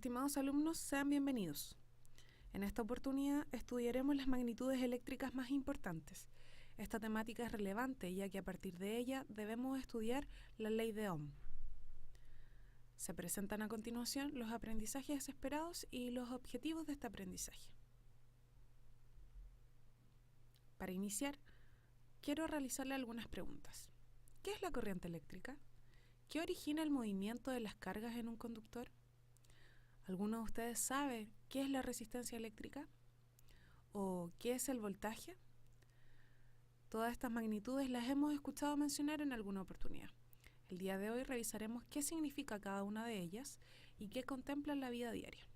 Estimados alumnos, sean bienvenidos. En esta oportunidad estudiaremos las magnitudes eléctricas más importantes. Esta temática es relevante ya que a partir de ella debemos estudiar la ley de Ohm. Se presentan a continuación los aprendizajes esperados y los objetivos de este aprendizaje. Para iniciar, quiero realizarle algunas preguntas. ¿Qué es la corriente eléctrica? ¿Qué origina el movimiento de las cargas en un conductor? ¿Alguno de ustedes sabe qué es la resistencia eléctrica? ¿O qué es el voltaje? Todas estas magnitudes las hemos escuchado mencionar en alguna oportunidad. El día de hoy revisaremos qué significa cada una de ellas y qué contempla en la vida diaria.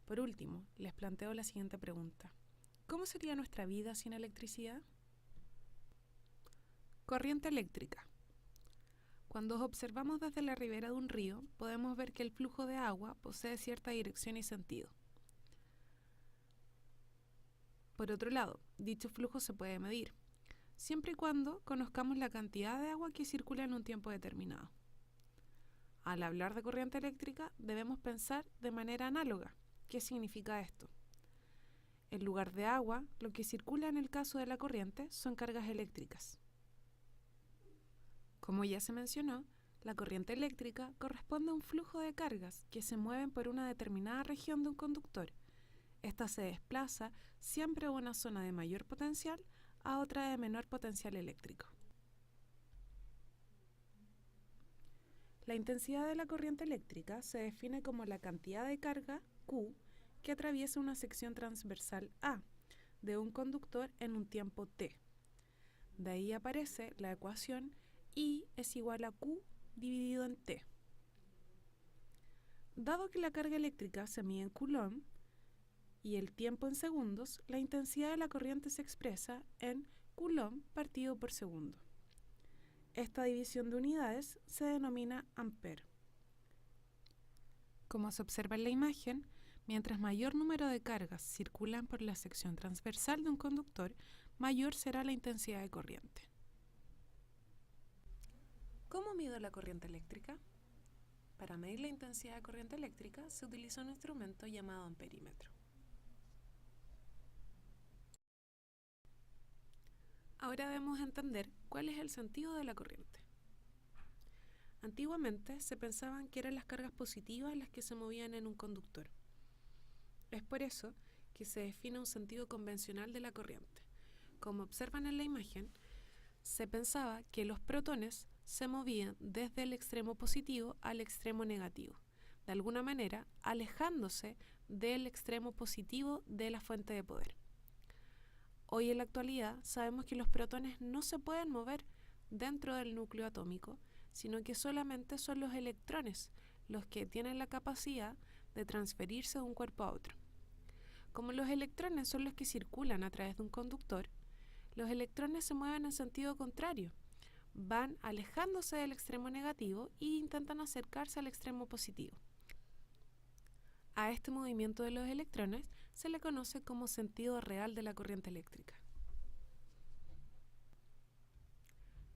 Por último, les planteo la siguiente pregunta. ¿Cómo sería nuestra vida sin electricidad? Corriente eléctrica. Cuando observamos desde la ribera de un río, podemos ver que el flujo de agua posee cierta dirección y sentido. Por otro lado, dicho flujo se puede medir, siempre y cuando conozcamos la cantidad de agua que circula en un tiempo determinado. Al hablar de corriente eléctrica, debemos pensar de manera análoga. ¿Qué significa esto? En lugar de agua, lo que circula en el caso de la corriente son cargas eléctricas. Como ya se mencionó, la corriente eléctrica corresponde a un flujo de cargas que se mueven por una determinada región de un conductor. Esta se desplaza siempre de una zona de mayor potencial a otra de menor potencial eléctrico. La intensidad de la corriente eléctrica se define como la cantidad de carga, Q, que atraviesa una sección transversal A de un conductor en un tiempo t. De ahí aparece la ecuación I es igual a Q dividido en t. Dado que la carga eléctrica se mide en Coulomb y el tiempo en segundos, la intensidad de la corriente se expresa en Coulomb partido por segundo. Esta división de unidades se denomina ampere. Como se observa en la imagen, mientras mayor número de cargas circulan por la sección transversal de un conductor, mayor será la intensidad de corriente. ¿Cómo mido la corriente eléctrica? Para medir la intensidad de corriente eléctrica se utiliza un instrumento llamado amperímetro. Ahora debemos entender cuál es el sentido de la corriente. Antiguamente se pensaban que eran las cargas positivas las que se movían en un conductor. Es por eso que se define un sentido convencional de la corriente. Como observan en la imagen, se pensaba que los protones se movían desde el extremo positivo al extremo negativo, de alguna manera alejándose del extremo positivo de la fuente de poder. Hoy en la actualidad sabemos que los protones no se pueden mover dentro del núcleo atómico, sino que solamente son los electrones los que tienen la capacidad de transferirse de un cuerpo a otro. Como los electrones son los que circulan a través de un conductor, los electrones se mueven en sentido contrario, van alejándose del extremo negativo e intentan acercarse al extremo positivo. A este movimiento de los electrones se le conoce como sentido real de la corriente eléctrica.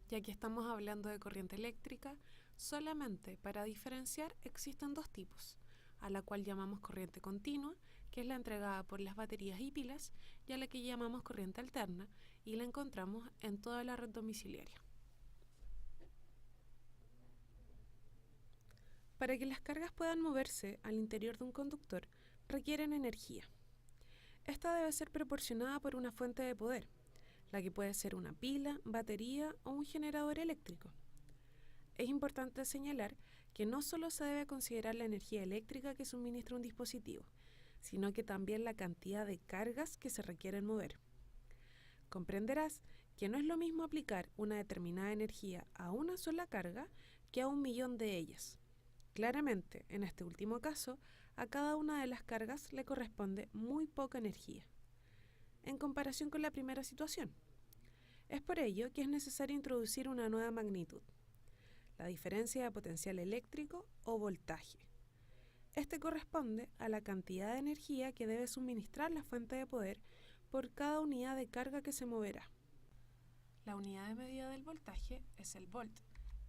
Ya que estamos hablando de corriente eléctrica, solamente para diferenciar existen dos tipos, a la cual llamamos corriente continua, que es la entregada por las baterías y pilas, y a la que llamamos corriente alterna, y la encontramos en toda la red domiciliaria. Para que las cargas puedan moverse al interior de un conductor, requieren energía. Esta debe ser proporcionada por una fuente de poder, la que puede ser una pila, batería o un generador eléctrico. Es importante señalar que no solo se debe considerar la energía eléctrica que suministra un dispositivo, sino que también la cantidad de cargas que se requieren mover. Comprenderás que no es lo mismo aplicar una determinada energía a una sola carga que a 1.000.000 de ellas. Claramente, en este último caso, a cada una de las cargas le corresponde muy poca energía, en comparación con la primera situación. Es por ello que es necesario introducir una nueva magnitud, la diferencia de potencial eléctrico o voltaje. Este corresponde a la cantidad de energía que debe suministrar la fuente de poder por cada unidad de carga que se moverá. La unidad de medida del voltaje es el volt,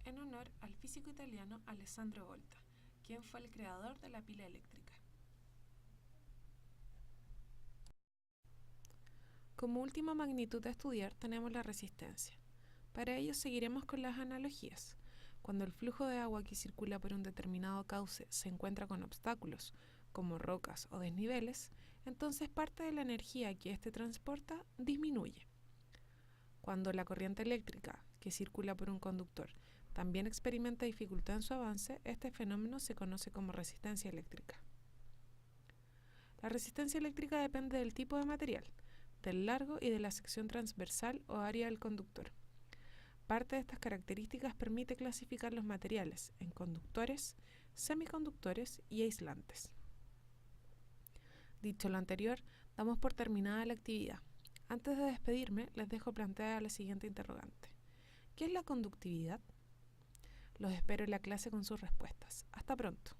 en honor al físico italiano Alessandro Volta, ¿Quién fue el creador de la pila eléctrica? Como última magnitud a estudiar tenemos la resistencia. Para ello seguiremos con las analogías. Cuando el flujo de agua que circula por un determinado cauce se encuentra con obstáculos, como rocas o desniveles, entonces parte de la energía que éste transporta disminuye. Cuando la corriente eléctrica que circula por un conductor también experimenta dificultad en su avance, este fenómeno se conoce como resistencia eléctrica. La resistencia eléctrica depende del tipo de material, del largo y de la sección transversal o área del conductor. Parte de estas características permite clasificar los materiales en conductores, semiconductores y aislantes. Dicho lo anterior, damos por terminada la actividad. Antes de despedirme, les dejo planteada la siguiente interrogante. ¿Qué es la conductividad? Los espero en la clase con sus respuestas. Hasta pronto.